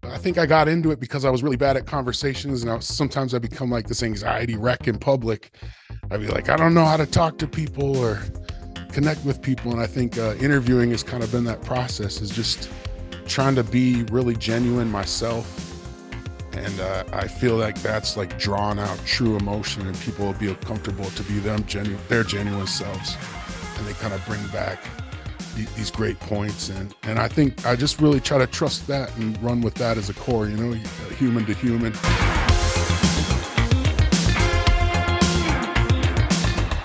I think I got into it because I was really bad at conversations, and sometimes I become like this anxiety wreck in public. I'd be like, I don't know how to talk to people or connect with people, and I think interviewing has kind of been that process, is just trying to be really genuine myself. And I feel like that's like drawn out true emotion, and people will be comfortable to be their genuine selves, and they kind of bring back these great points. And I think I just really try to trust that and run with that as a core, human to human.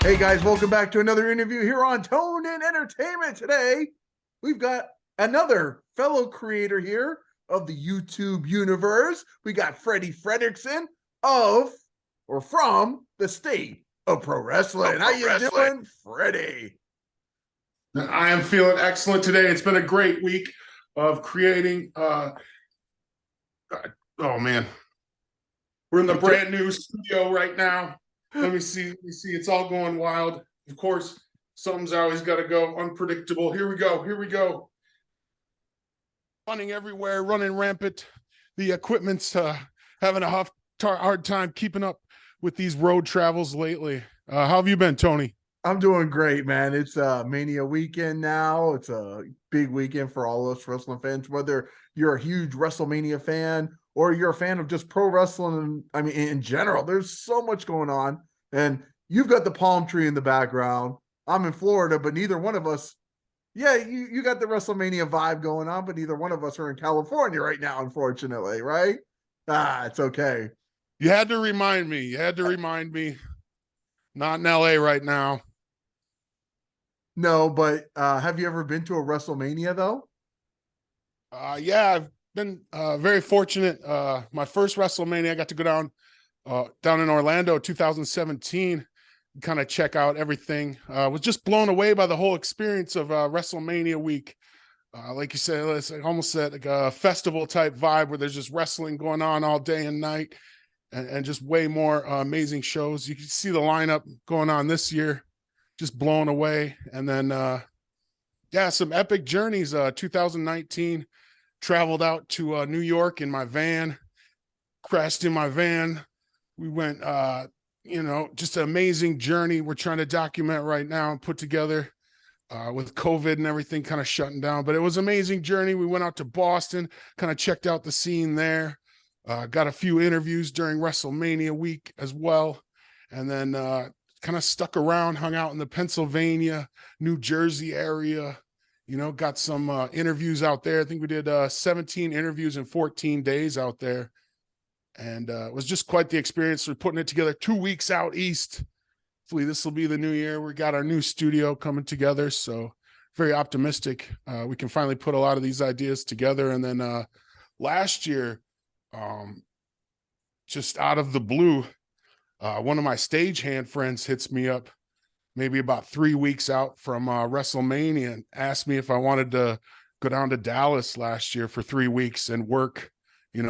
Hey guys, welcome back to another interview here on Tone and Entertainment. Today, we've got another fellow creator here of the YouTube universe. We got Freddy Frederiksen from the state of pro wrestling. How you doing, Freddy? I am feeling excellent today. It's been a great week of creating. Oh man, we're in the brand new studio right now. Let me see. It's all going wild. Of course, something's always got to go unpredictable. Here we go. Running everywhere, running rampant. The equipment's having a hard time keeping up with these road travels lately. How have you been, Tony? I'm doing great, man. It's Mania weekend now. It's a big weekend for all us wrestling fans, whether you're a huge WrestleMania fan or you're a fan of just pro wrestling. I mean, in general, there's so much going on. And you've got the palm tree in the background. I'm in Florida, but neither one of us, you got the WrestleMania vibe going on, but neither one of us are in California right now, unfortunately, right? It's okay. You had to remind me. Not in LA right now. No, but have you ever been to a WrestleMania though? Yeah, I've been very fortunate. My first WrestleMania, I got to go down in Orlando, 2017, kind of check out everything. Was just blown away by the whole experience of WrestleMania week. Like you said, it's almost like a festival type vibe where there's just wrestling going on all day and night, and just way more amazing shows. You can see the lineup going on this year. Just blown away. And then some epic journeys. 2019, traveled out to New York in my van, crashed in my van. We went just an amazing journey we're trying to document right now and put together with COVID and everything kind of shutting down. But it was an amazing journey. We went out to Boston, kind of checked out the scene there, got a few interviews during WrestleMania week as well. And then kind of stuck around, hung out in the Pennsylvania, New Jersey area, got some interviews out there. I think we did 17 interviews in 14 days out there. And it was just quite the experience. We're putting it together 2 weeks out east. Hopefully this will be the new year. We got our new studio coming together. So very optimistic. We can finally put a lot of these ideas together. And then last year, just out of the blue, one of my stagehand friends hits me up maybe about 3 weeks out from WrestleMania and asked me if I wanted to go down to Dallas last year for 3 weeks and work,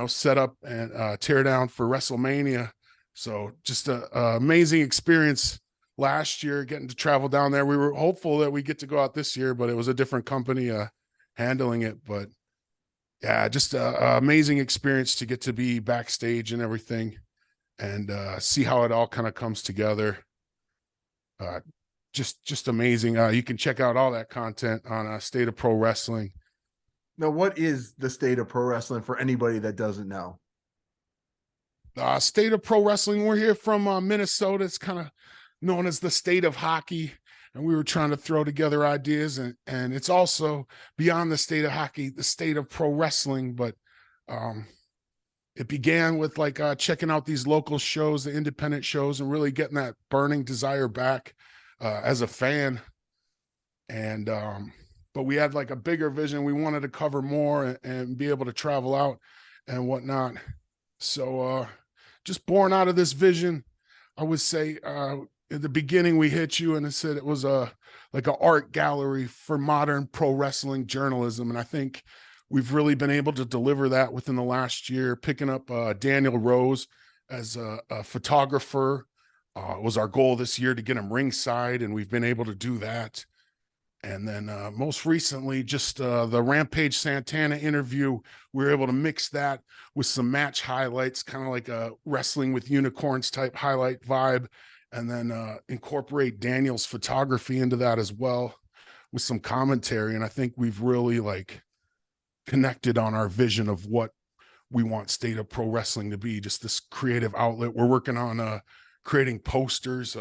set up and tear down for WrestleMania. So just an amazing experience last year, getting to travel down there. We were hopeful that we get to go out this year, but it was a different company handling it. But yeah, just an amazing experience to get to be backstage and everything, and see how it all kind of comes together. Just amazing. You can check out all that content on State of Pro Wrestling. Now, what is the state of pro wrestling for anybody that doesn't know? State of Pro Wrestling, we're here from Minnesota. It's kind of known as the state of hockey, and we were trying to throw together ideas, and it's also beyond the state of hockey, the state of pro wrestling. But it began with like checking out these local shows, the independent shows, and really getting that burning desire back as a fan. And but we had like a bigger vision. We wanted to cover more and be able to travel out and whatnot. So just born out of this vision, I would say in the beginning we hit you and it said it was like an art gallery for modern pro wrestling journalism. And I think we've really been able to deliver that within the last year, picking up Daniel Rose as a photographer. It was our goal this year to get him ringside, and we've been able to do that. And then most recently, just the Rampage Santana interview, we were able to mix that with some match highlights, kind of like a wrestling with unicorns type highlight vibe, and then incorporate Daniel's photography into that as well with some commentary. And I think we've really like connected on our vision of what we want State of Pro Wrestling to be, just this creative outlet. We're working on creating posters.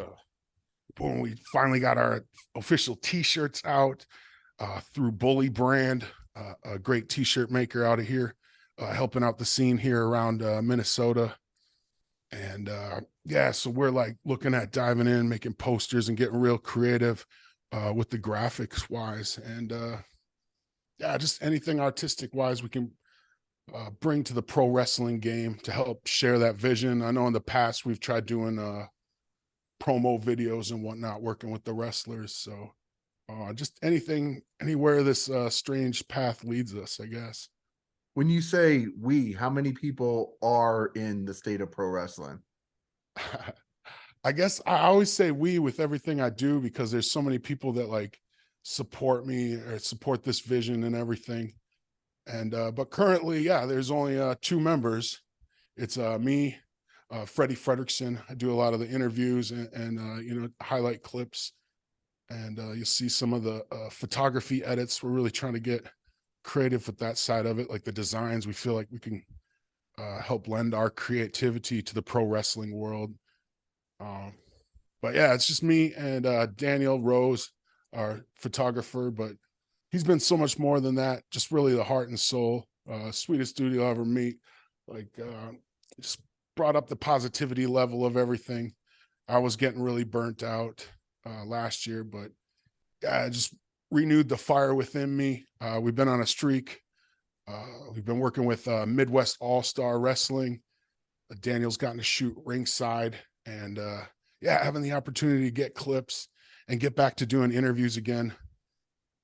When we finally got our official t-shirts out through Bully Brand, a great t-shirt maker out of here, helping out the scene here around Minnesota. And yeah, so we're like looking at diving in, making posters and getting real creative with the graphics wise. And yeah, just anything artistic wise we can bring to the pro wrestling game to help share that vision. I know in the past we've tried doing promo videos and whatnot, working with the wrestlers. So just anything, anywhere this strange path leads us, I guess. When you say we, how many people are in the State of Pro Wrestling? I guess I always say we with everything I do, because there's so many people that like support me or support this vision and everything. And but currently, yeah, there's only 2 members. It's me, Freddy Frederiksen. I do a lot of the interviews and you know, highlight clips, and you'll see some of the photography edits. We're really trying to get creative with that side of it, like the designs. We feel like we can help lend our creativity to the pro wrestling world. But yeah, it's just me and Daniel Rose, our photographer, but he's been so much more than that. Just really the heart and soul, sweetest dude you'll ever meet. Like just brought up the positivity level of everything. I was getting really burnt out last year, but yeah, just renewed the fire within me. We've been on a streak. We've been working with Midwest All-Star Wrestling. Daniel's gotten to shoot ringside, and yeah, having the opportunity to get clips and get back to doing interviews again.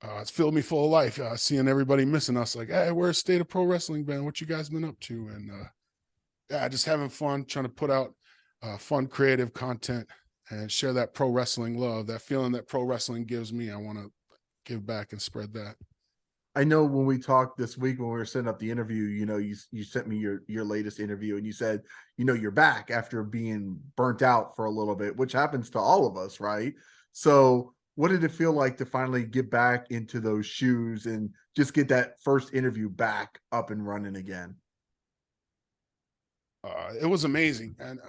It's filled me full of life, seeing everybody missing us. Like, hey, we're a State of Pro Wrestling band. What you guys been up to? And yeah, just having fun, trying to put out fun, creative content and share that pro wrestling love, that feeling that pro wrestling gives me. I want to give back and spread that. I know when we talked this week when we were setting up the interview, you know, you sent me your latest interview, and you said, you know, you're back after being burnt out for a little bit, which happens to all of us, right? So what did it feel like to finally get back into those shoes and just get that first interview back up and running again? It was amazing, and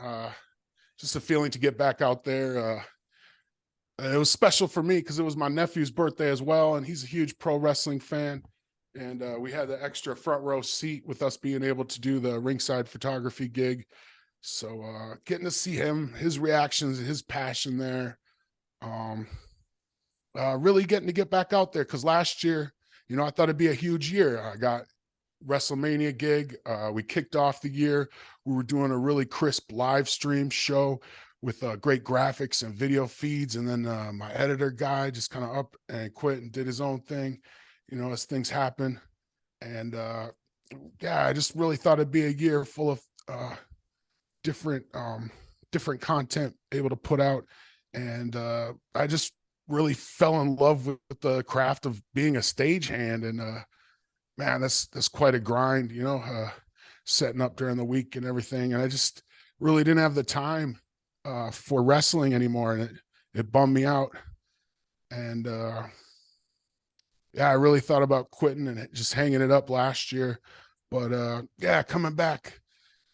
just a feeling to get back out there. It was special for me because it was my nephew's birthday as well, and he's a huge pro wrestling fan. And we had the extra front row seat with us being able to do the ringside photography gig. So getting to see him, his reactions, his passion there, really getting to get back out there, because last year, you know, I thought it'd be a huge year. I got WrestleMania gig. We kicked off the year. We were doing a really crisp live stream show with great graphics and video feeds. And then my editor guy just kind of up and quit and did his own thing, you know, as things happen. And yeah, I just really thought it'd be a year full of different different content able to put out. And I just really fell in love with the craft of being a stagehand. And man, that's quite a grind, you know, setting up during the week and everything. And I just really didn't have the time for wrestling anymore, and it bummed me out. And yeah, I really thought about quitting and just hanging it up last year. But yeah, coming back,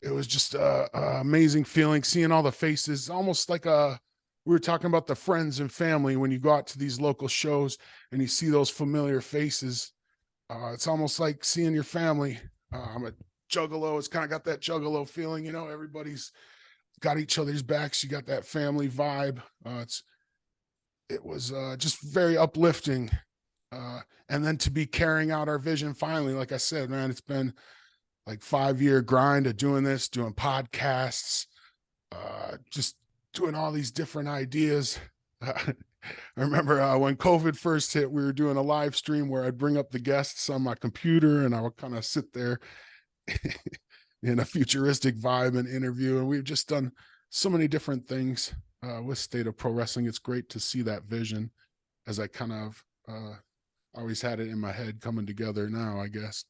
it was just a amazing feeling, seeing all the faces, almost like we were talking about the friends and family. When you go out to these local shows and you see those familiar faces, it's almost like seeing your family. I'm a juggalo. It's kind of got that juggalo feeling, you know, everybody's got each other's backs. You got that family vibe. It was just very uplifting. And then to be carrying out our vision finally, like I said, man, it's been like 5-year grind of doing this, doing podcasts, just doing all these different ideas. I remember when COVID first hit, we were doing a live stream where I'd bring up the guests on my computer and I would kind of sit there in a futuristic vibe and interview. And we've just done so many different things with State of Pro Wrestling. It's great to see that vision as I kind of always had it in my head coming together now, I guess.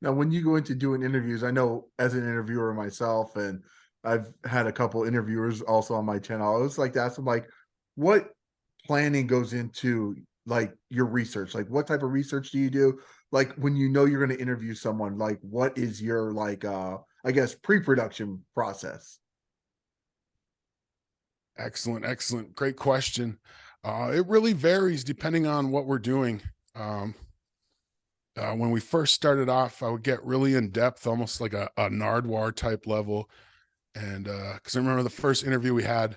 Now, when you go into doing interviews, I know as an interviewer myself, and I've had a couple interviewers also on my channel. I always like to ask them, like, what planning goes into like your research? Like, what type of research do you do? Like, when you know you're going to interview someone, like, what is your like, I guess, pre-production process? Excellent, excellent. Great question. It really varies depending on what we're doing. Um, when we first started off, I would get really in depth, almost like a Nardwar type level. And because I remember the first interview we had,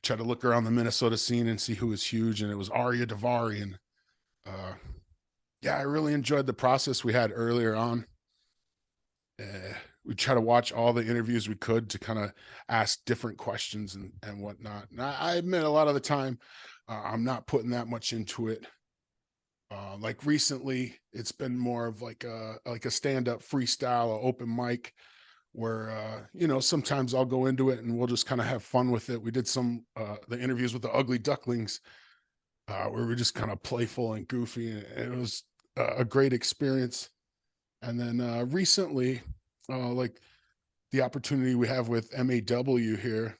tried to look around the Minnesota scene and see who was huge, and it was Arya Davari. And uh, yeah, I really enjoyed the process we had earlier on. We try to watch all the interviews we could to kind of ask different questions and whatnot. And I admit a lot of the time I'm not putting that much into it. Like recently, it's been more of like a stand-up freestyle, a open mic where sometimes I'll go into it and we'll just kind of have fun with it. We did some the interviews with the Ugly Ducklings where we're just kind of playful and goofy, and it was a great experience. And then recently, like the opportunity we have with MAW here,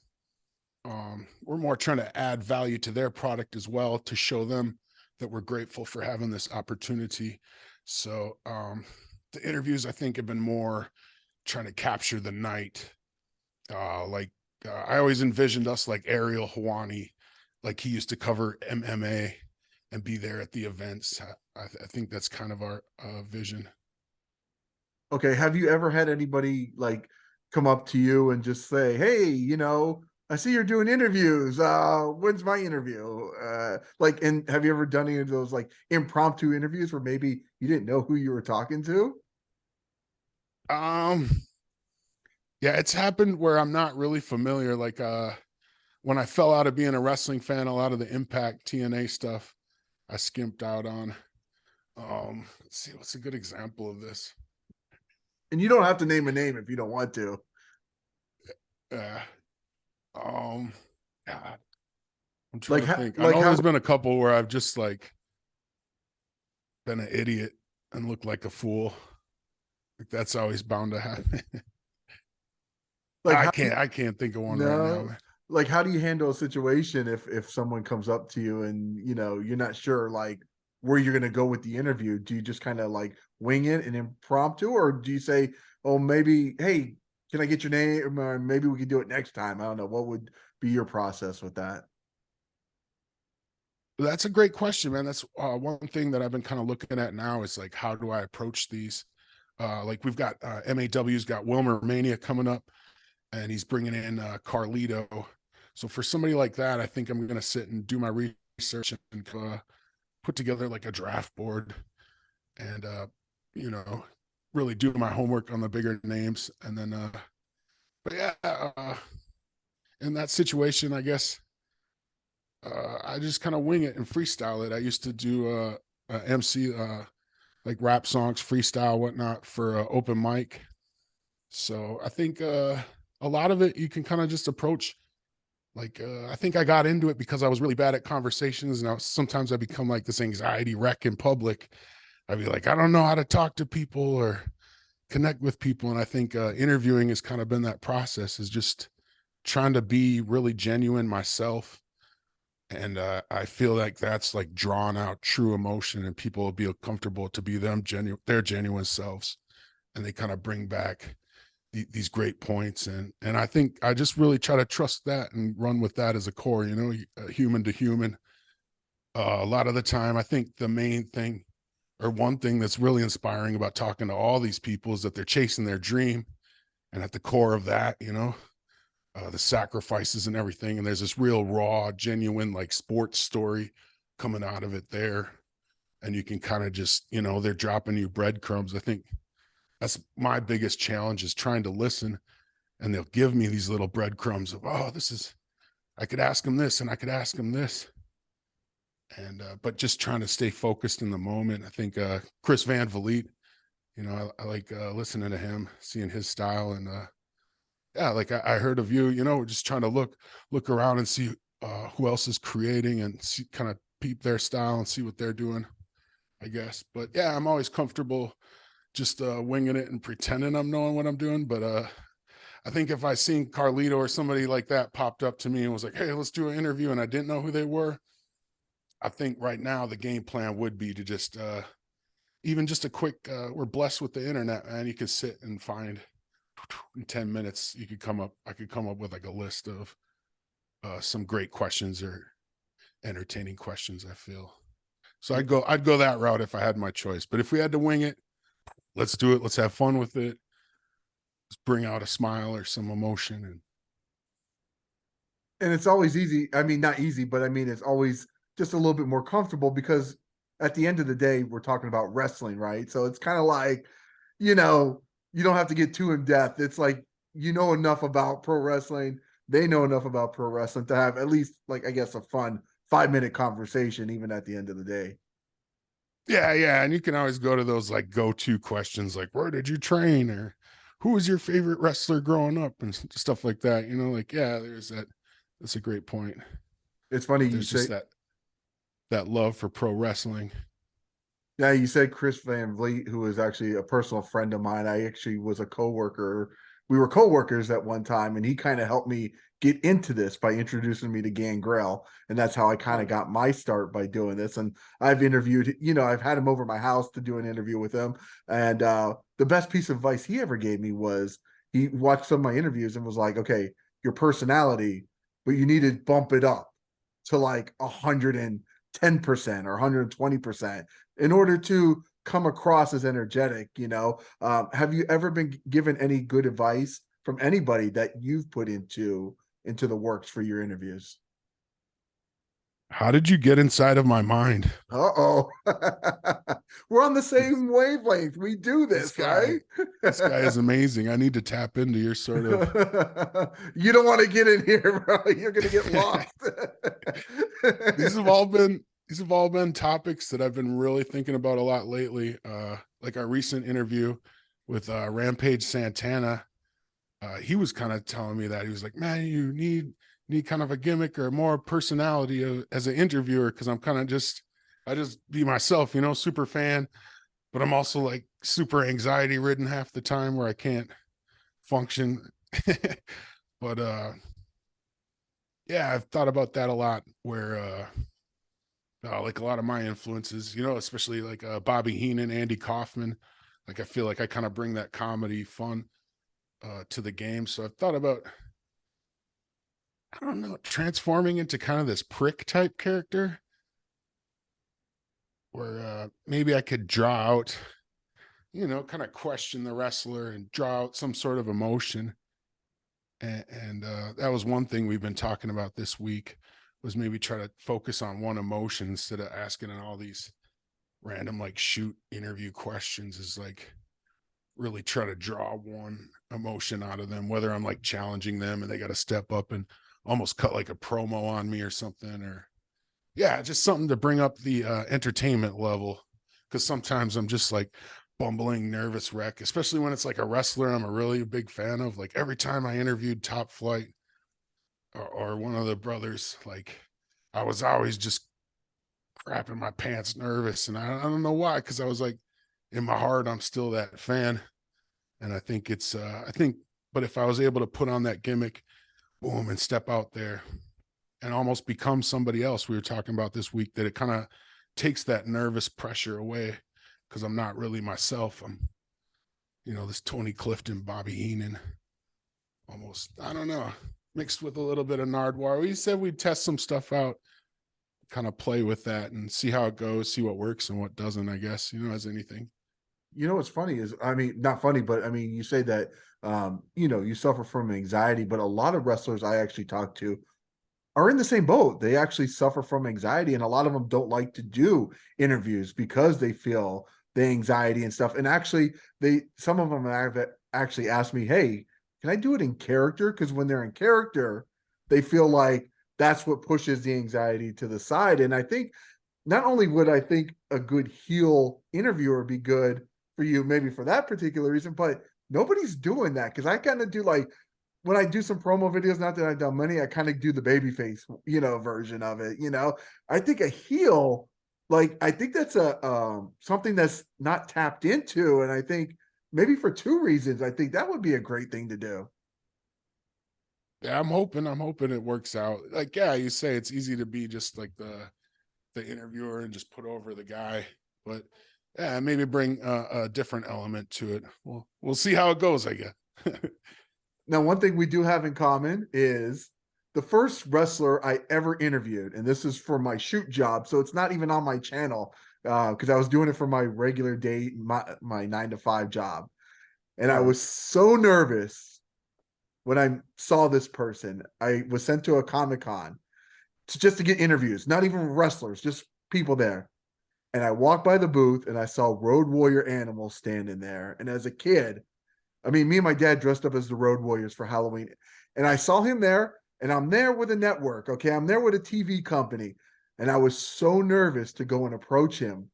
we're more trying to add value to their product as well to show them that we're grateful for having this opportunity. So the interviews I think have been more trying to capture the night. I always envisioned us like Ariel Hawani, like he used to cover MMA and be there at the events. I think that's kind of our vision. Okay, have you ever had anybody like come up to you and just say, "Hey, I see you're doing interviews. When's my interview?" Like, and have you ever done any of those like impromptu interviews where maybe you didn't know who you were talking to? Um, yeah, it's happened where I'm not really familiar. Like when I fell out of being a wrestling fan, a lot of the Impact TNA stuff I skimped out on. Let's see, what's a good example of this? And you don't have to name a name if you don't want to. Uh, um, God, I'm trying Like to how, think. I like know how, there's been a couple where I've just like been an idiot and looked like a fool. Like that's always bound to happen. like how do you, I can't think of one right now, no, man. like how do you handle a situation if someone comes up to you and you're not sure like where you're gonna go with the interview? Do you just kind of like wing it and impromptu, or do you say, "Oh, maybe, hey, can I get your name? Or maybe we can do it next time." I don't know. What would be your process with that? That's a great question, man. That's one thing that I've been kind of looking at now is like, how do I approach these? Like we've got MAW's got Wilmer Mania coming up, and he's bringing in Carlito. So for somebody like that, I think I'm going to sit and do my research and put together like a draft board and really do my homework on the bigger names. And then, but yeah, in that situation, I guess I just kind of wing it and freestyle it. I used to do MC like rap songs, freestyle, whatnot for open mic. So I think a lot of it you can kind of just approach. Like I think I got into it because I was really bad at conversations, and sometimes I become like this anxiety wreck in public. I'd be like, I don't know how to talk to people or connect with people, and I think interviewing has kind of been that process. Is just trying to be really genuine myself, and I feel like that's like drawn out true emotion, and people will be comfortable to be their genuine selves, and they kind of bring back these great points. And I think I just really try to trust that and run with that as a core, human to human. A lot of the time, I think the main thing or one thing that's really inspiring about talking to all these people is that they're chasing their dream, and at the core of that, the sacrifices and everything, and there's this real raw genuine like sports story coming out of it there, and you can kind of just they're dropping you breadcrumbs. I think that's my biggest challenge is trying to listen, and they'll give me these little breadcrumbs of, oh, this is, I could ask him this and I could ask him this. And but just trying to stay focused in the moment. I think Chris Van Vliet, I like listening to him, seeing his style. And yeah, like I heard of you, just trying to look around and see who else is creating and see, kind of peep their style and see what they're doing, I guess. But yeah, I'm always comfortable just winging it and pretending I'm knowing what I'm doing. But I think if I seen Carlito or somebody like that popped up to me and was like, "Hey, let's do an interview," and I didn't know who they were, I think right now the game plan would be to just even just a quick. We're blessed with the internet, man. You could sit and find in 10 minutes. You could come up. I could come up with like a list of some great questions or entertaining questions. I feel so. I'd go that route if I had my choice. But if we had to wing it, let's do it. Let's have fun with it. Let's bring out a smile or some emotion. And it's always easy. I mean, not easy, but I mean, it's always just a little bit more comfortable because at the end of the day, we're talking about wrestling, right? So it's kind of like, you know, you don't have to get too in depth. It's like, you know, enough about pro wrestling. They know enough about pro wrestling to have at least, like, I guess, a fun 5-minute conversation, even at the end of the day. Yeah, yeah, and you can always go to those like go-to questions like where did you train or who was your favorite wrestler growing up and stuff like that. Like yeah, there's that. That's a great point. It's funny you There's say, just that love for pro wrestling. yeah, you said Chris Van Vliet, who is actually a personal friend of mine. I actually was a coworker. We were coworkers at one time, and he kind of helped me get into this by introducing me to Gangrel. And that's how I kind of Oh, got my start by doing this. And I've interviewed, I've had him over my house to do an interview with him. And the best piece of advice he ever gave me was he watched some of my interviews and was like, okay, your personality, but you need to bump it up to like 110% or 120% in order to come across as energetic. Have you ever been given any good advice from anybody that you've put into the works for your interviews? how did you get inside of my mind? Uh-oh. We're on the same wavelength. We do This this, guy, right? this guy is amazing. I need to tap into your sort of. You don't want to get in here, bro. You're gonna get lost. these have all been these have all been topics that I've been really thinking about a lot lately. Like our recent interview with Rampage Santana. He was kind of telling me that he was like, "Man, you need kind of a gimmick or more personality as an interviewer because I'm kind of I just be myself, super fan, but I'm also like super anxiety ridden half the time where I can't function." But yeah, I've thought about that a lot where like a lot of my influences, especially like Bobby Heenan, Andy Kaufman. Like I feel like I kind of bring that comedy fun to the game. So I've thought about, I don't know, transforming into kind of this prick type character where maybe I could draw out, kind of question the wrestler and draw out some sort of emotion. And that was one thing we've been talking about this week was maybe try to focus on one emotion instead of asking all these random like shoot interview questions, is like really try to draw one emotion out of them, whether I'm like challenging them and they got to step up and almost cut like a promo on me or something, or yeah, just something to bring up the entertainment level. Cause sometimes I'm just like bumbling, nervous wreck, especially when it's like a wrestler I'm a really big fan of. Like every time I interviewed Top Flight or one of the brothers, like I was always just crapping my pants nervous. And I don't know why, because I was like, in my heart, I'm still that fan. And I think but if I was able to put on that gimmick, boom, and step out there and almost become somebody else, we were talking about this week, that it kind of takes that nervous pressure away because I'm not really myself. I'm, this Tony Clifton, Bobby Heenan, almost, I don't know, mixed with a little bit of Nardwar. We said we'd test some stuff out, kind of play with that and see how it goes, see what works and what doesn't, I guess, as anything. What's funny is, I mean, not funny, but I mean, you say that, you suffer from anxiety, but a lot of wrestlers I actually talk to are in the same boat. They actually suffer from anxiety, and a lot of them don't like to do interviews because they feel the anxiety and stuff. And actually, some of them have actually asked me, "Hey, can I do it in character?" Because when they're in character, they feel like that's what pushes the anxiety to the side. And I think not only would I think a good heel interviewer be good for you, maybe for that particular reason, but nobody's doing that because I kind of do like when I do some promo videos, not that I've done many, I kind of do the babyface, version of it. I think a heel, like I think that's a something that's not tapped into, and I think maybe for two reasons, I think that would be a great thing to do. Yeah, I'm hoping it works out. Like, yeah, you say it's easy to be just like the interviewer and just put over the guy, but yeah, maybe bring a different element to it. We'll see how it goes, I guess. Now, one thing we do have in common is the first wrestler I ever interviewed, and this is for my shoot job, so it's not even on my channel because I was doing it for my regular day, my 9 to 5 job, and I Right. was so nervous when I saw this person. I was sent to a Comic-Con just to get interviews, not even wrestlers, just people there. And I walked by the booth and I saw Road Warrior Animal standing there. And as a kid, I mean, me and my dad dressed up as the Road Warriors for Halloween. And I saw him there, and I'm there with a network. Okay. I'm there with a TV company. And I was so nervous to go and approach him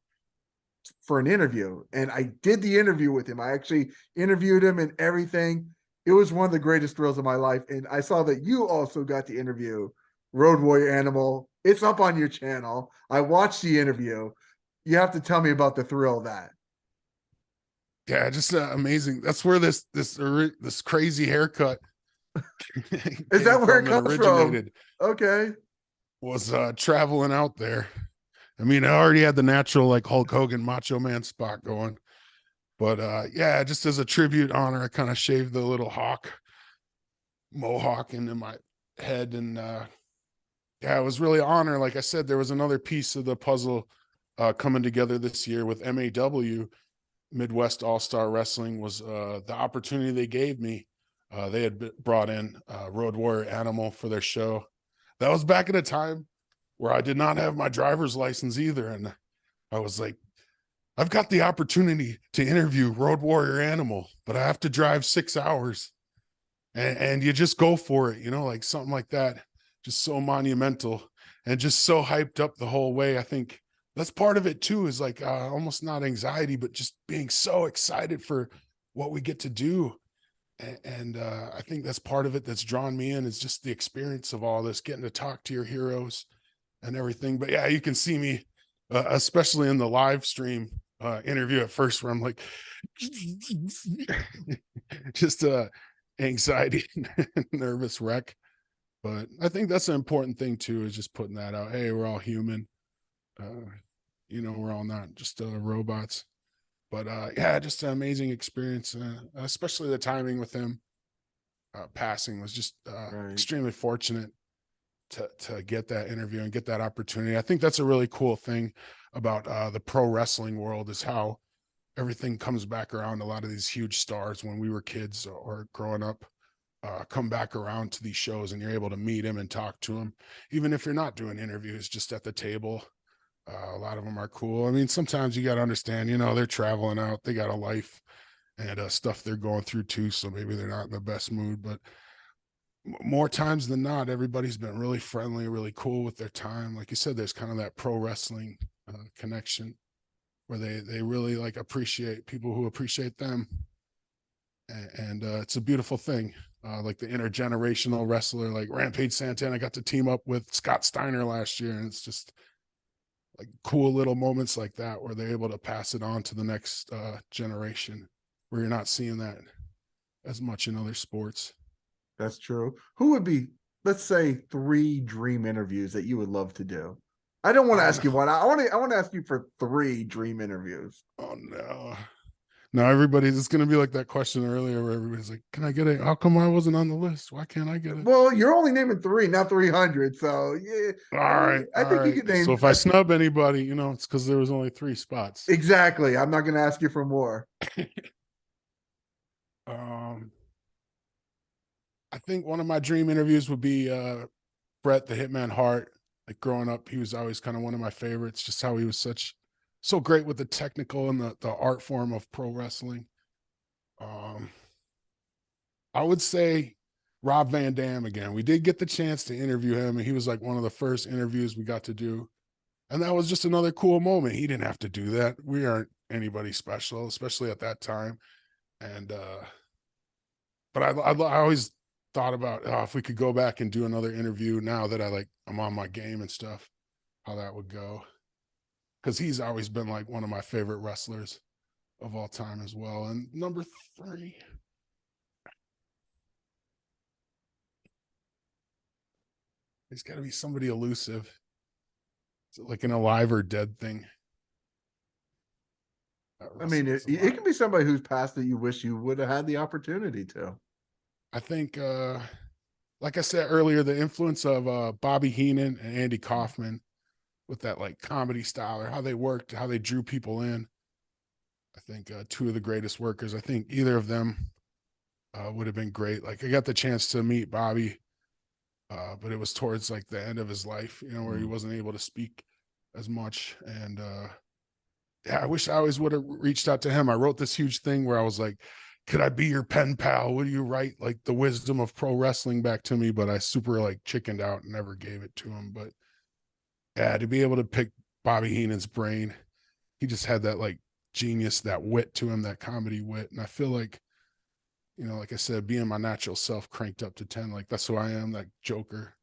for an interview. And I did the interview with him. I actually interviewed him and everything. It was one of the greatest thrills of my life. And I saw that you also got the interview Road Warrior Animal. It's up on your channel. I watched the interview. You have to tell me about the thrill of that. Yeah, just amazing. That's where this crazy haircut Is came that where it from and comes from? originated. Okay. Was traveling out there. I mean, I already had the natural like Hulk Hogan Macho Man spot going, but yeah, just as a tribute honor, I kind of shaved the little hawk mohawk into my head, and yeah, it was really an honor. Like I said, there was another piece of the puzzle coming together this year with MAW, Midwest All-Star Wrestling, was the opportunity they gave me. They had brought in Road Warrior Animal for their show. That was back at a time where I did not have my driver's license either. And I was like, I've got the opportunity to interview Road Warrior Animal, but I have to drive 6 hours. And you just go for it, like something like that. Just so monumental and just so hyped up the whole way. I think that's part of it too, is like almost not anxiety, but just being so excited for what we get to do. And I think that's part of it that's drawn me in, is just the experience of all this, getting to talk to your heroes and everything. But yeah, you can see me, especially in the live stream interview at first, where I'm like, just anxiety, nervous wreck. But I think that's an important thing too, is just putting that out. Hey, we're all human. We're all not just robots. But yeah, just an amazing experience, especially the timing with him passing was just Right. extremely fortunate to get that interview and get that opportunity. I think that's a really cool thing about the pro wrestling world, is how everything comes back around. A lot of these huge stars when we were kids or growing up come back around to these shows, and you're able to meet him and talk to him, even if you're not doing interviews, just at the table. A lot of them are cool. I mean, sometimes you got to understand, they're traveling out, they got a life and stuff they're going through too. So maybe they're not in the best mood, but more times than not, everybody's been really friendly, really cool with their time. Like you said, there's kind of that pro wrestling connection where they really like appreciate people who appreciate them. And it's a beautiful thing. Like the intergenerational wrestler, like Rampage Santana got to team up with Scott Steiner last year. And it's just like cool little moments like that where they're able to pass it on to the next generation, where you're not seeing that as much in other sports. That's true. Who would be, let's say, 3 dream interviews that you would love to do? I don't want to Oh ask no. you one. I want to ask you for 3 dream interviews. Oh no. No, everybody's, it's going to be like that question earlier where everybody's like, can I get it? How come I wasn't on the list? Why can't I get it? Well, you're only naming 3, not 300. So yeah, All right. I All think you right. could So name. if I snub anybody, it's because there was only 3 spots. Exactly. I'm not going to ask you for more. um, I think one of my dream interviews would be Bret the Hitman Hart. Like growing up, he was always kind of one of my favorites, just how he was so great with the technical and the art form of pro wrestling. Um, I would say Rob Van Dam again. We did get the chance to interview him, and he was like one of the first interviews we got to do. And that was just another cool moment. He didn't have to do that. We aren't anybody special, especially at that time. And but I always thought about if we could go back and do another interview now that I'm on my game and stuff, how that would go. Because he's always been like one of my favorite wrestlers of all time as well. And number 3, there's got to be somebody elusive. Is it like an alive or dead thing? I mean, it can be somebody who's passed that you wish you would have had the opportunity to. I think, like I said earlier, the influence of Bobby Heenan and Andy Kaufman with that like comedy style, or how they worked, how they drew people in. I think 2 of the greatest workers. I think either of them would have been great. Like I got the chance to meet Bobby, but it was towards like the end of his life, where he wasn't able to speak as much. And yeah, I wish I always would have reached out to him. I wrote this huge thing where I was like, could I be your pen pal? Would you write like the wisdom of pro wrestling back to me? But I super like chickened out and never gave it to him. But yeah, to be able to pick Bobby Heenan's brain, he just had that like genius, that wit to him, that comedy wit. And I feel like, like I said, being my natural self cranked up to 10, like that's who I am, that Joker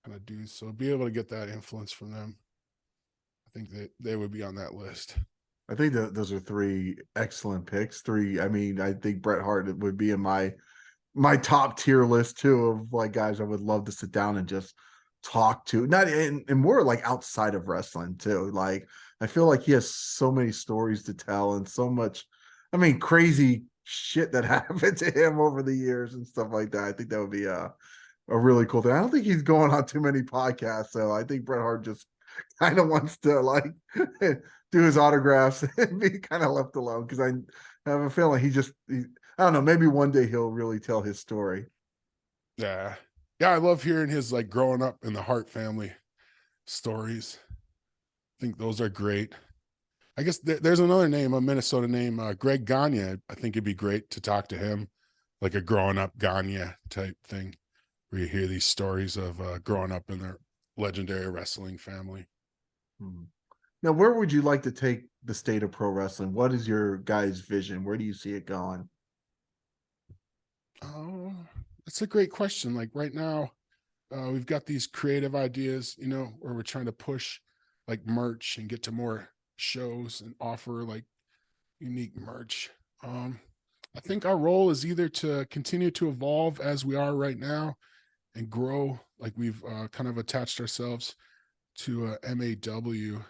kind of dude. So be able to get that influence from them, I think that they would be on that list. I think that those are 3 excellent picks. I mean, I think Bret Hart would be in my top tier list too, of like guys I would love to sit down and just talk to. Not and more like outside of wrestling too. Like I feel like he has so many stories to tell and so much, I mean, crazy shit that happened to him over the years and stuff like that. I think that would be a really cool thing. I don't think he's going on too many podcasts, so I think Bret Hart just kind of wants to like do his autographs and be kind of left alone, because I have a feeling I don't know, maybe one day he'll really tell his story. Yeah. Yeah, I love hearing his like growing up in the Hart family stories. I think those are great. I guess there's another name, a Minnesota name, Greg Gagne. I think it'd be great to talk to him, like a growing up Gagne type thing, where you hear these stories of growing up in their legendary wrestling family. Now, where would you like to take the state of pro wrestling? What is your guys' vision? Where do you see it going? Oh, that's a great question. Like right now, we've got these creative ideas, where we're trying to push like merch and get to more shows and offer like unique merch. I think our role is either to continue to evolve as we are right now and grow, like we've kind of attached ourselves to MAW.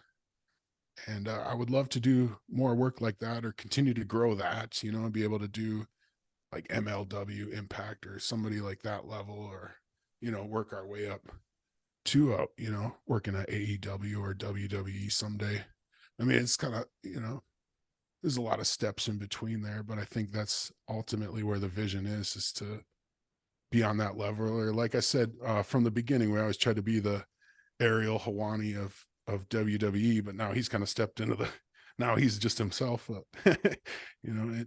And I would love to do more work like that, or continue to grow that, and be able to do like MLW Impact or somebody like that level, or, work our way up to, working at AEW or WWE someday. I mean, it's kind of, there's a lot of steps in between there, but I think that's ultimately where the vision is to be on that level. Or like I said, from the beginning, we always tried to be the Ariel Hawani of WWE, but now he's kind of stepped into now he's just himself,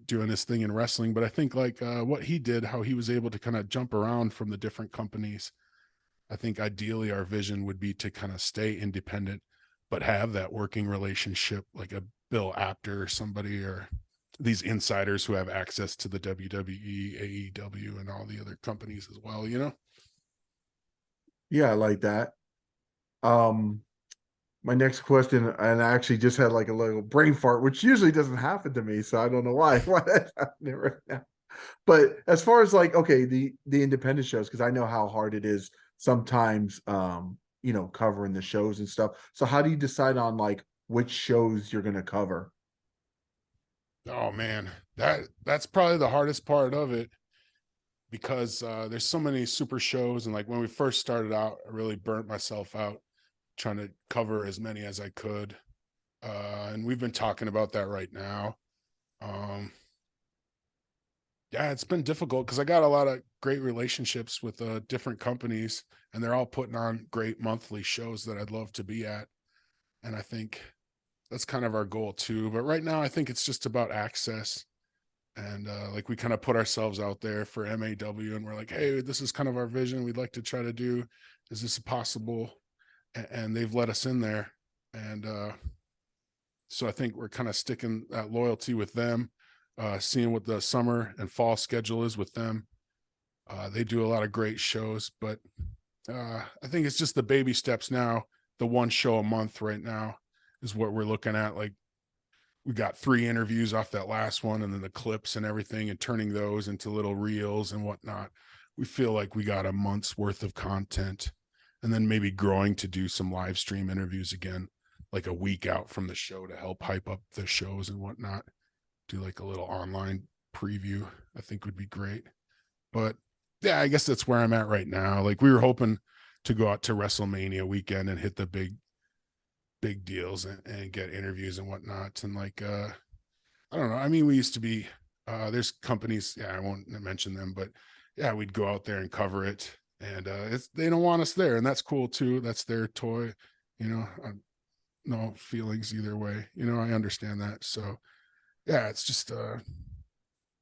doing his thing in wrestling. But I think like what he did, how he was able to kind of jump around from the different companies. I think ideally our vision would be to kind of stay independent, but have that working relationship, like a Bill Apter or somebody, or these insiders who have access to the WWE, AEW, and all the other companies as well, Yeah, I like that. My next question, and I actually just had like a little brain fart, which usually doesn't happen to me, so I don't know why that's happening right now. But as far as like, okay, the independent shows, because I know how hard it is sometimes, covering the shows and stuff. So how do you decide on like which shows you're going to cover? Oh man, that's probably the hardest part of it, because there's so many super shows, and like when we first started out, I really burnt myself out trying to cover as many as I could. And we've been talking about that right now. Um, yeah, it's been difficult because I got a lot of great relationships with different companies, and they're all putting on great monthly shows that I'd love to be at. And I think that's kind of our goal too. But right now, I think it's just about access. And like we kind of put ourselves out there for MAW, and we're like, hey, this is kind of our vision. We'd like to try to do. Is this possible? And they've let us in there. And so I think we're kind of sticking that loyalty with them, seeing what the summer and fall schedule is with them. They do a lot of great shows, but I think it's just the baby steps now. The one show a month right now is what we're looking at. Like we got 3 interviews off that last one, and then the clips and everything, and turning those into little reels and whatnot. We feel like we got a month's worth of content, and then maybe growing to do some live stream interviews again, like a week out from the show to help hype up the shows and whatnot. Do like a little online preview, I think would be great. But yeah, I guess that's where I'm at right now. Like we were hoping to go out to WrestleMania weekend and hit the big deals and get interviews and whatnot. And like I don't know. I mean, we used to be there's companies, yeah, I won't mention them, but yeah, we'd go out there and cover it. And they don't want us there, and that's cool too. That's their toy, you know. No feelings either way. You know, I understand that. So yeah, it's just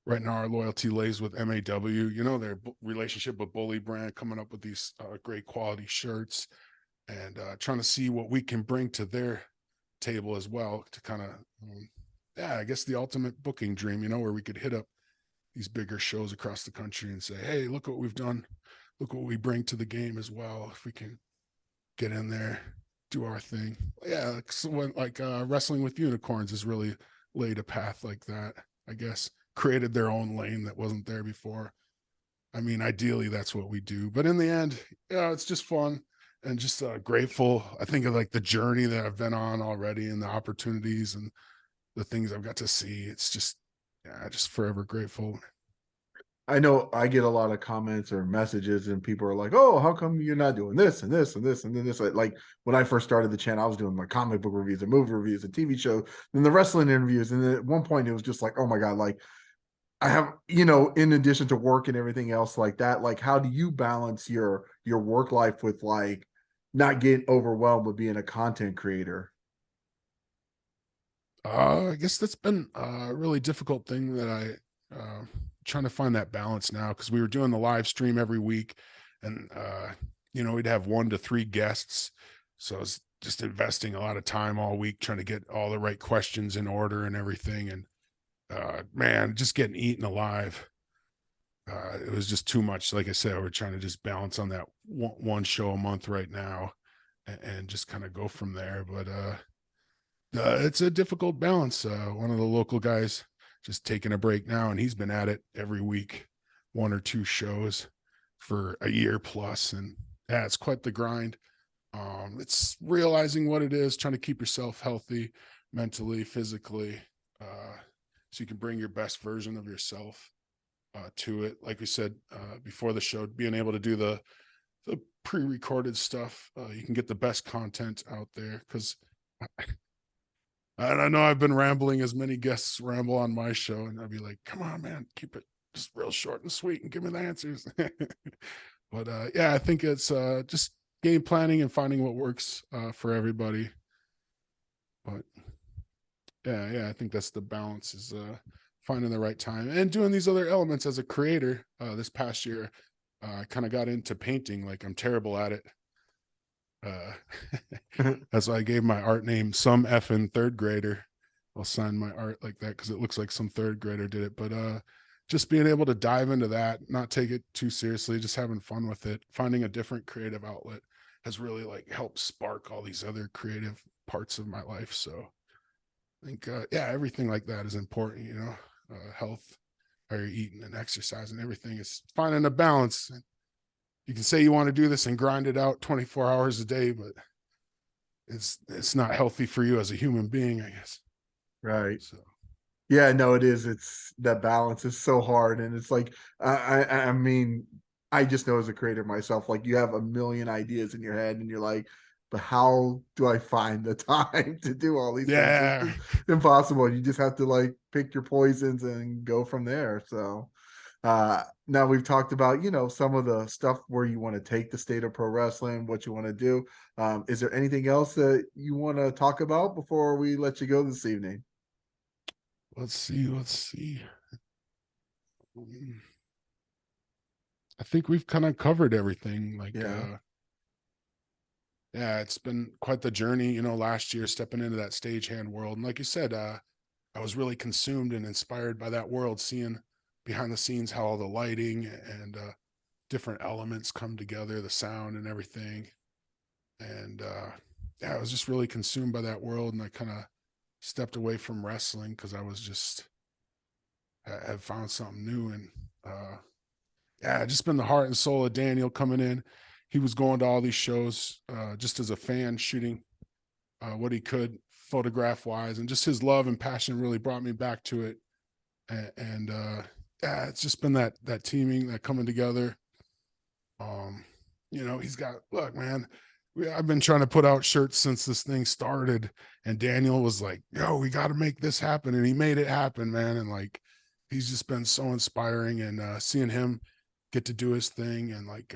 right now our loyalty lays with MAW, you know, their relationship with Bully Brand, coming up with these great quality shirts, and trying to see what we can bring to their table as well to kind of yeah, I guess the ultimate booking dream, you know, where we could hit up these bigger shows across the country and say, hey, look what we've done, look what we bring to the game as well. If we can get in there, do our thing. Yeah, like Wrestling with Unicorns has really laid a path like that, I guess, created their own lane that wasn't there before. I mean, ideally that's what we do, but in the end, yeah, it's just fun and just grateful. I think of like the journey that I've been on already and the opportunities and the things I've got to see. It's just, yeah, just forever grateful. I know I get a lot of comments or messages, and people are like, "Oh, how come you're not doing this and this and this and then this?" Like when I first started the channel, I was doing my comic book reviews and movie reviews and TV shows, and the wrestling interviews. And then at one point, it was just like, "Oh my god!" Like I have, in addition to work and everything else like that, like how do you balance your work life with like not getting overwhelmed with being a content creator? I guess that's been a really difficult thing that trying to find that balance now, because we were doing the live stream every week, and you know, we'd have 1 to 3 guests, so I was just investing a lot of time all week trying to get all the right questions in order and everything, and man, just getting eaten alive. It was just too much. Like I said, we're trying to just balance on that one show a month right now, and just kind of go from there. But it's a difficult balance. One of the local guys just taking a break now, and he's been at it every week, 1 or 2 shows for a year plus, and yeah, it's quite the grind. It's realizing what it is, trying to keep yourself healthy, mentally, physically, so you can bring your best version of yourself to it. Like we said before the show, being able to do the pre-recorded stuff, you can get the best content out there, because I know I've been rambling as many guests ramble on my show, and I'd be like, come on, man, keep it just real short and sweet and give me the answers. But yeah, I think it's just game planning and finding what works for everybody. But yeah, I think that's the balance, is finding the right time and doing these other elements as a creator. This past year, I kind of got into painting. Like I'm terrible at it. Uh, that's why I gave my art name some effing third grader. I'll sign my art like that because it looks like some third grader did it. But just being able to dive into that, not take it too seriously, just having fun with it, finding a different creative outlet has really like helped spark all these other creative parts of my life. So I think yeah, everything like that is important, you know. Health, how you're eating and exercise and everything is finding a balance. You can say you want to do this and grind it out 24 hours a day, but it's not healthy for you as a human being, I guess. Right. So Yeah, no, it is. It's that balance is so hard. And it's like, I mean, I just know as a creator myself, like you have a million ideas in your head and you're like, but how do I find the time to do all these things? It's yeah. just impossible. You just have to like pick your poisons and go from there. So now we've talked about, some of the stuff where you want to take the state of pro wrestling, what you want to do. Is there anything else that you want to talk about before we let you go this evening? Let's see. I think we've kind of covered everything. Like Yeah. yeah, it's been quite the journey, you know, last year stepping into that stagehand world. And like you said, I was really consumed and inspired by that world, seeing behind the scenes how all the lighting and different elements come together, the sound and everything. And yeah, I was just really consumed by that world, and I kind of stepped away from wrestling because I was just had found something new. And yeah, just been the heart and soul of Daniel coming in. He was going to all these shows just as a fan, shooting what he could photograph wise, and just his love and passion really brought me back to it. And yeah, it's just been that teaming, that coming together. Um, he's got, look, man, I've been trying to put out shirts since this thing started, and Daniel was like, yo, we got to make this happen. And he made it happen, man. And like, he's just been so inspiring, and seeing him get to do his thing, and like,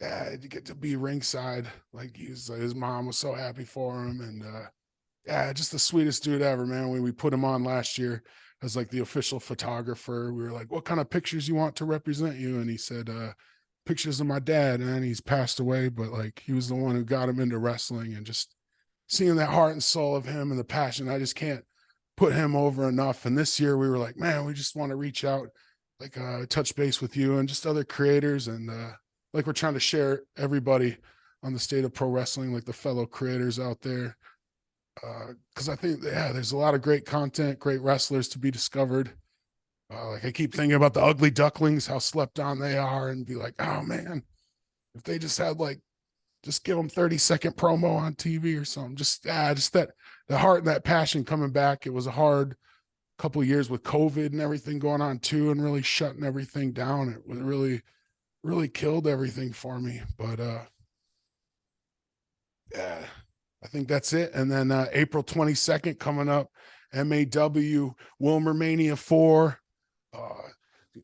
yeah, to get to be ringside, like his mom was so happy for him. And yeah, just the sweetest dude ever, man. When we put him on last year as like the official photographer, we were like, what kind of pictures you want to represent you? And he said, pictures of my dad. And he's passed away, but like, he was the one who got him into wrestling. And just seeing that heart and soul of him and the passion, I just can't put him over enough. And this year we were like, man, we just want to reach out, like touch base with you and just other creators. And like, we're trying to share everybody on the state of pro wrestling, like the fellow creators out there. Because I think, yeah, there's a lot of great content, great wrestlers to be discovered. Like, I keep thinking about the Ugly Ducklings, how slept on they are, and be like, oh man, if they just had like, just give them 30-second promo on TV or something. Just that the heart and that passion coming back. It was a hard couple of years with COVID and everything going on too, and really shutting everything down. It was really killed everything for me. But yeah, I think that's it. And then April 22nd coming up, MAW Wilmer Mania 4.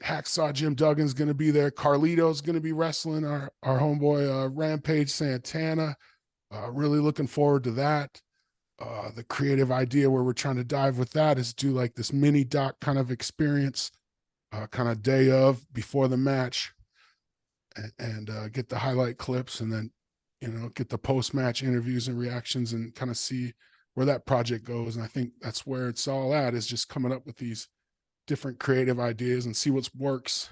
Hacksaw Jim Duggan's going to be there. Carlito's going to be wrestling our homeboy Rampage Santana. Really looking forward to that. The creative idea where we're trying to dive with that is do like this mini doc kind of experience, kind of day of before the match, and get the highlight clips, and then get the post-match interviews and reactions, and kind of see where that project goes. And I think that's where it's all at, is just coming up with these different creative ideas and see what works.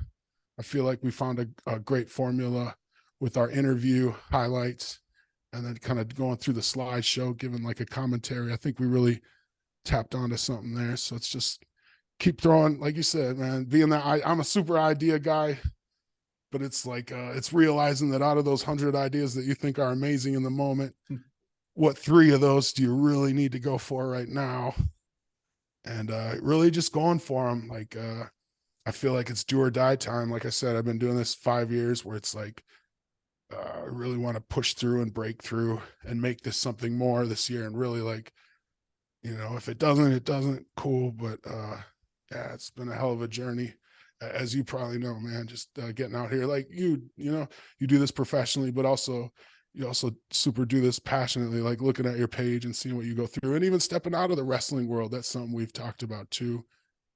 I feel like we found a great formula with our interview highlights, and then kind of going through the slideshow, giving like a commentary. I think we really tapped onto something there. So it's just keep throwing, like you said, man, being that I'm a super idea guy, but it's like, it's realizing that out of those 100 ideas that you think are amazing in the moment, what 3 of those do you really need to go for right now? And really just going for them. Like, I feel like it's do or die time. Like I said, I've been doing this 5 years, where it's like, I really want to push through and break through and make this something more this year. And really, like, if it doesn't, cool. But yeah, it's been a hell of a journey, as you probably know, man. Just getting out here, like you do this professionally, but you also super do this passionately, like looking at your page and seeing what you go through, and even stepping out of the wrestling world. That's something we've talked about too,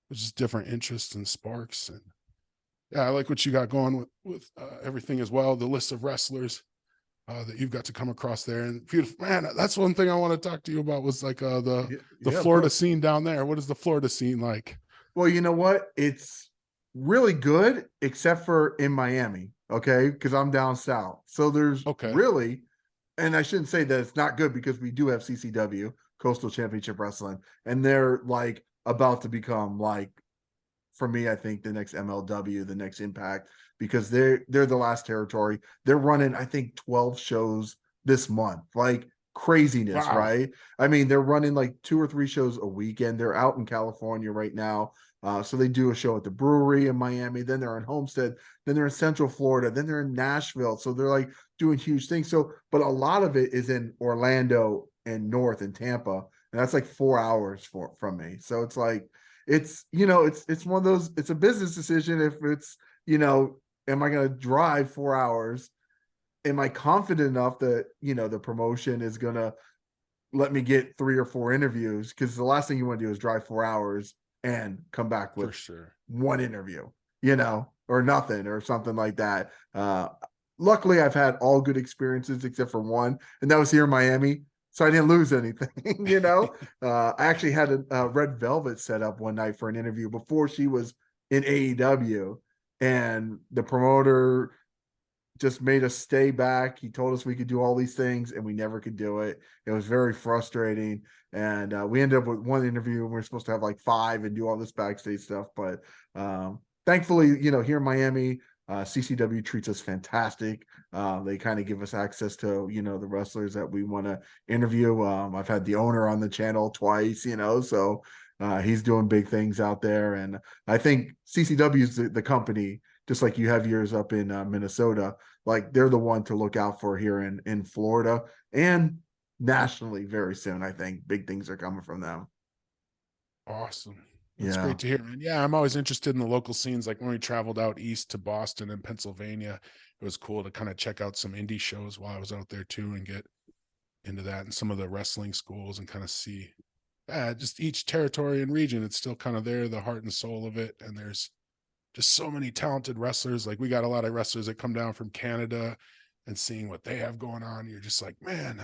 which is different interests and sparks. And yeah, I like what you got going with everything as well. The list of wrestlers that you've got to come across there, and beautiful, man. That's one thing I want to talk to you about, was like the Florida scene down there. What is the Florida scene like? Well, you know what? It's really good, except for in Miami. Okay. Because I'm down south. So there's really, and I shouldn't say that it's not good, because we do have CCW, Coastal Championship Wrestling, and they're like about to become, like, for me, I think the next MLW, the next Impact, because they're the last territory. They're running, I think, 12 shows this month. Like, craziness, wow. Right? I mean, they're running like 2 or 3 shows a weekend. They're out in California right now. So they do a show at the brewery in Miami, then they're in Homestead, then they're in Central Florida, then they're in Nashville. So they're like doing huge things. So, but a lot of it is in Orlando and North and Tampa, and that's like 4 hours from me. So it's like, it's one of those, it's a business decision. If it's, am I going to drive 4 hours? Am I confident enough that, the promotion is going to let me get 3 or 4 interviews? Because the last thing you want to do is drive 4 hours and come back with one interview, or nothing, or something like that. Luckily, I've had all good experiences except for one, and that was here in Miami. So I didn't lose anything, I actually had a Red Velvet set up one night for an interview before she was in AEW. and the promoter just made us stay back. He told us we could do all these things and we never could do it. It was very frustrating. And we ended up with one interview and we are supposed to have like 5 and do all this backstage stuff. But thankfully, here in Miami, CCW treats us fantastic. They kind of give us access to, the wrestlers that we want to interview. I've had the owner on the channel twice, so he's doing big things out there. And I think CCW is the company, just like you have yours up in Minnesota, like they're the one to look out for here in Florida and nationally very soon. I think big things are coming from them. Awesome. That's Yeah. great to hear, man. Yeah, I'm always interested in the local scenes. Like when we traveled out east to Boston and Pennsylvania, it was cool to kind of check out some indie shows while I was out there too and get into that and some of the wrestling schools and kind of see just each territory and region. It's still kind of there, the heart and soul of it. And there's just so many talented wrestlers. Like we got a lot of wrestlers that come down from Canada, and seeing what they have going on, you're just like, man,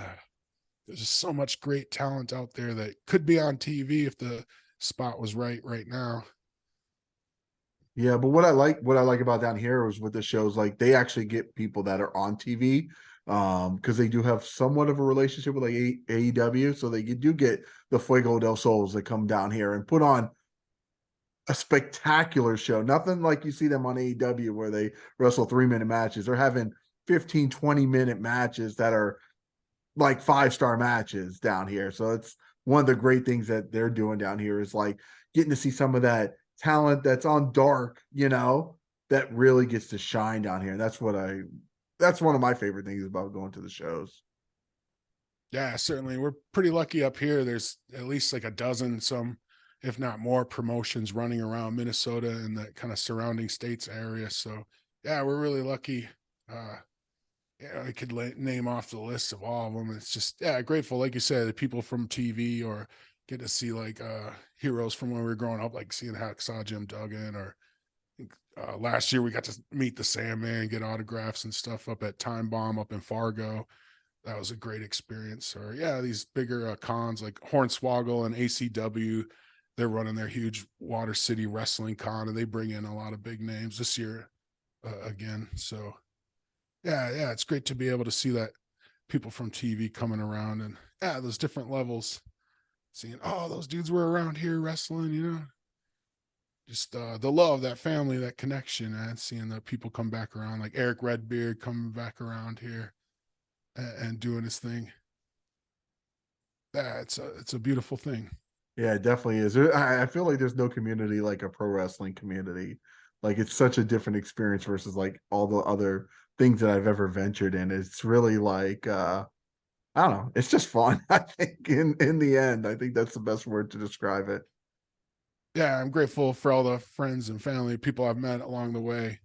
there's just so much great talent out there that could be on TV if the spot was right now. Yeah, but what I like about down here is with the shows, like they actually get people that are on TV, because they do have somewhat of a relationship with like AEW, so they do get the Fuego del Sols that come down here and put on a spectacular show. Nothing like you see them on AEW where they wrestle 3-minute matches. They're having 15, 20-minute matches that are like 5-star matches down here. So it's one of the great things that they're doing down here is like getting to see some of that talent that's on dark, that really gets to shine down here. And that's one of my favorite things about going to the shows. Yeah, certainly. We're pretty lucky up here. There's at least like a dozen, some, if not more, promotions running around Minnesota and the kind of surrounding states area. So yeah, we're really lucky. I could name off the list of all of them. It's just, grateful. Like you said, the people from TV or get to see like heroes from when we were growing up, like seeing Hacksaw Jim Duggan, or last year we got to meet the Sandman, get autographs and stuff up at Time Bomb up in Fargo. That was a great experience. Or these bigger cons like Hornswoggle and ACW, they're running their huge Water City Wrestling Con, and they bring in a lot of big names this year again. So yeah, it's great to be able to see that people from TV coming around and those different levels, seeing, oh, those dudes were around here wrestling, just the love, that family, that connection, and seeing the people come back around, like Eric Redbeard coming back around here and doing his thing. Yeah, it's a beautiful thing. Yeah, it definitely is. I feel like there's no community like a pro wrestling community. Like it's such a different experience versus like all the other things that I've ever ventured in. It's really like I don't know, it's just fun. I think in the end, I think that's the best word to describe it. Yeah, I'm grateful for all the friends and family, people I've met along the way.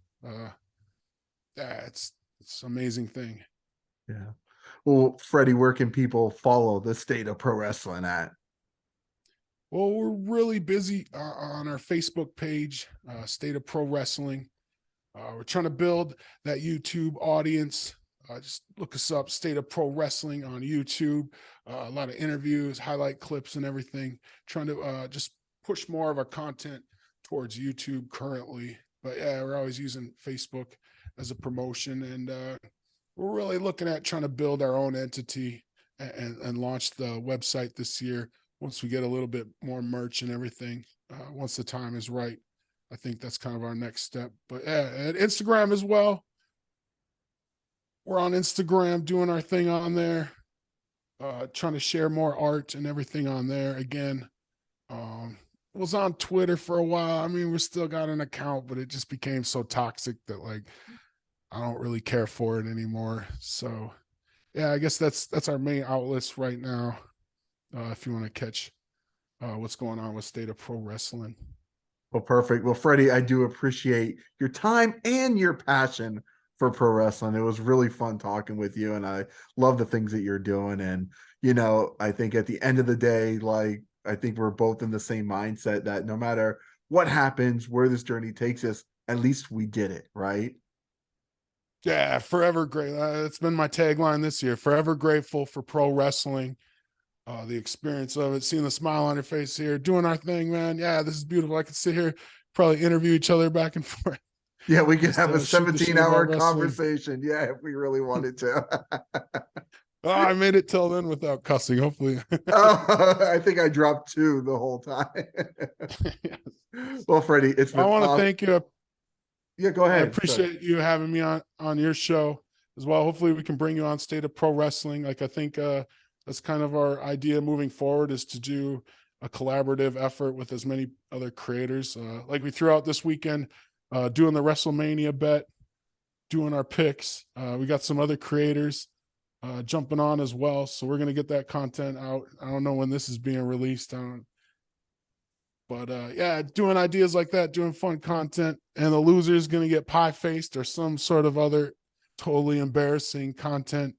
It's an amazing thing. Yeah. Well, Freddie, where can people follow the State of Pro Wrestling at? Well, we're really busy on our Facebook page, State of Pro Wrestling. We're trying to build that YouTube audience. Just look us up, State of Pro Wrestling on YouTube. A lot of interviews, highlight clips, and everything. Trying to just push more of our content towards YouTube currently. But yeah, we're always using Facebook as a promotion. And we're really looking at trying to build our own entity and launch the website this year once we get a little bit more merch and everything. Once the time is right, I think that's kind of our next step. But yeah, and Instagram as well. We're on Instagram doing our thing on there, trying to share more art and everything on there. Again, was on Twitter for a while. I mean, we still got an account, but it just became so toxic that like I don't really care for it anymore. So yeah, I guess that's our main outlets right now. If you want to catch what's going on with State of Pro Wrestling. Well, perfect. Well, Freddie, I do appreciate your time and your passion for pro wrestling. It was really fun talking with you, and I love the things that you're doing. And, I think at the end of the day, like, I think we're both in the same mindset that no matter what happens, where this journey takes us, at least we did it, right? Yeah, forever great. It's been my tagline this year. Forever grateful for pro wrestling. The experience of it, seeing the smile on your face here, doing our thing, man. Yeah, this is beautiful. I could sit here, probably interview each other back and forth Yeah, we could Just, have a shoot the shit 17-hour about wrestling. conversation. Yeah, if we really wanted to. Oh, I made it till then without cussing. Hopefully. Oh, I think I dropped 2 the whole time. Yes. Well, Freddie, it's I been want to awesome. thank you. Yeah, go I ahead. Sorry. appreciate you having me on your show as well. Hopefully we can bring you on State of Pro Wrestling. Like I think that's kind of our idea moving forward, is to do a collaborative effort with as many other creators. Like we threw out this weekend, doing the WrestleMania bet, doing our picks. We got some other creators jumping on as well. So we're gonna get that content out. I don't know when this is being released. But yeah, doing ideas like that, doing fun content, and the loser is going to get pie faced or some sort of other totally embarrassing content.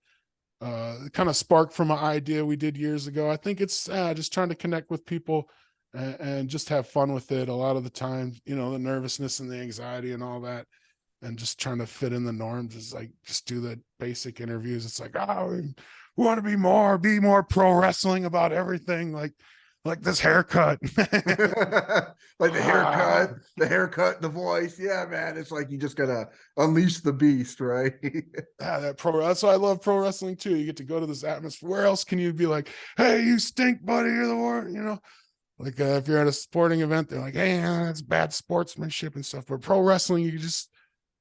Kind of sparked from an idea we did years ago. I think it's just trying to connect with people and just have fun with it. A lot of the time, you know, the nervousness and the anxiety and all that, and just trying to fit in the norms is like just do the basic interviews. It's like, oh, we want to be more pro wrestling about everything, like this haircut. Like the haircut, the voice. Yeah, man. It's like you just gotta unleash the beast, right? Yeah, that's why I love pro wrestling too. You get to go to this atmosphere. Where else can you be like, hey, you stink, buddy, you're the worst, you know? Like if you're at a sporting event, they're like, hey, that's bad sportsmanship and stuff. But pro wrestling, you can just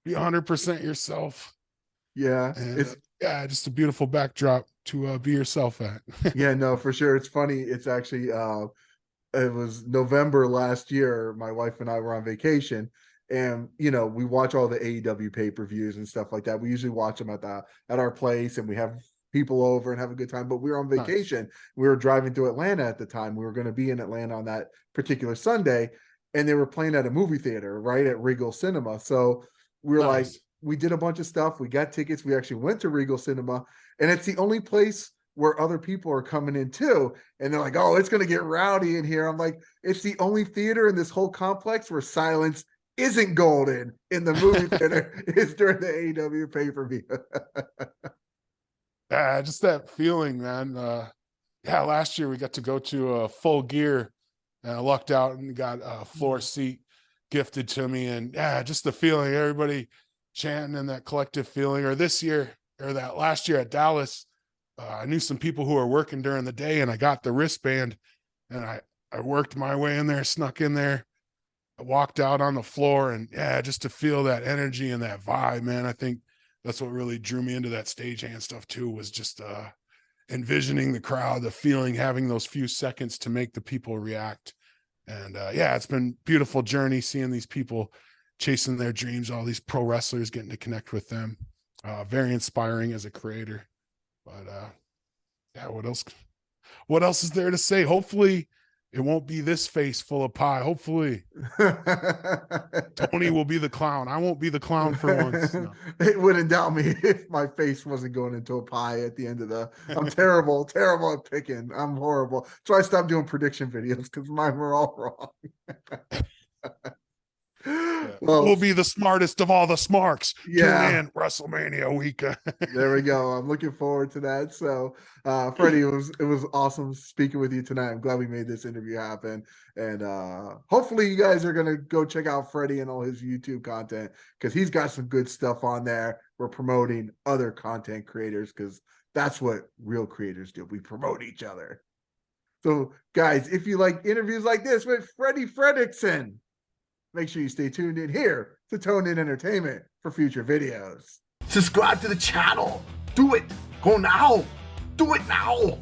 be 100% yourself. Yeah. And yeah, just a beautiful backdrop to be yourself at. Yeah, no, for sure. It's funny. It's actually it was November last year. My wife and I were on vacation, and you know, we watch all the AEW pay-per-views and stuff like that. We usually watch them at our place, and we have people over and have a good time. But we were on vacation. Nice. We were driving through Atlanta at the time. We were going to be in Atlanta on that particular Sunday, and they were playing at a movie theater right at Regal Cinema. So we were like, we did a bunch of stuff. We got tickets. We actually went to Regal Cinema, and it's the only place where other people are coming in too. And they're like, oh, it's going to get rowdy in here. I'm like, it's the only theater in this whole complex where silence isn't golden in the movie theater is during the AEW pay-per-view. Yeah, just that feeling, man. Yeah, last year we got to go to Full Gear, and I lucked out and got a floor seat gifted to me. And yeah, just the feeling, everybody chanting and that collective feeling. Or this year, or that last year at Dallas, I knew some people who were working during the day, and I got the wristband, and I worked my way in there, snuck in there. I walked out on the floor, and yeah, just to feel that energy and that vibe, man. I think that's what really drew me into that stagehand stuff too, was just envisioning the crowd, the feeling, having those few seconds to make the people react. And yeah, it's been a beautiful journey seeing these people chasing their dreams, all these pro wrestlers, getting to connect with them. Very inspiring as a creator. But yeah, what else is there to say? Hopefully it won't be this face full of pie. Hopefully Tony will be the clown. I won't be the clown for once. No. It wouldn't doubt me if my face wasn't going into a pie at the end of I'm terrible at picking. I'm horrible. So I stopped doing prediction videos because mine were all wrong. Yeah. Well, we'll be the smartest of all the smarks. Yeah. Tune in WrestleMania week. There we go. I'm looking forward to that. So Freddie, it was awesome speaking with you tonight. I'm glad we made this interview happen. And hopefully you guys are gonna go check out Freddie and all his YouTube content, because he's got some good stuff on there. We're promoting other content creators, because that's what real creators do. We promote each other. So guys, if you like interviews like this with Freddy Frederiksen, make sure you stay tuned in here to Tone In Entertainment for future videos. Subscribe to the channel. Do it. Go now. Do it now.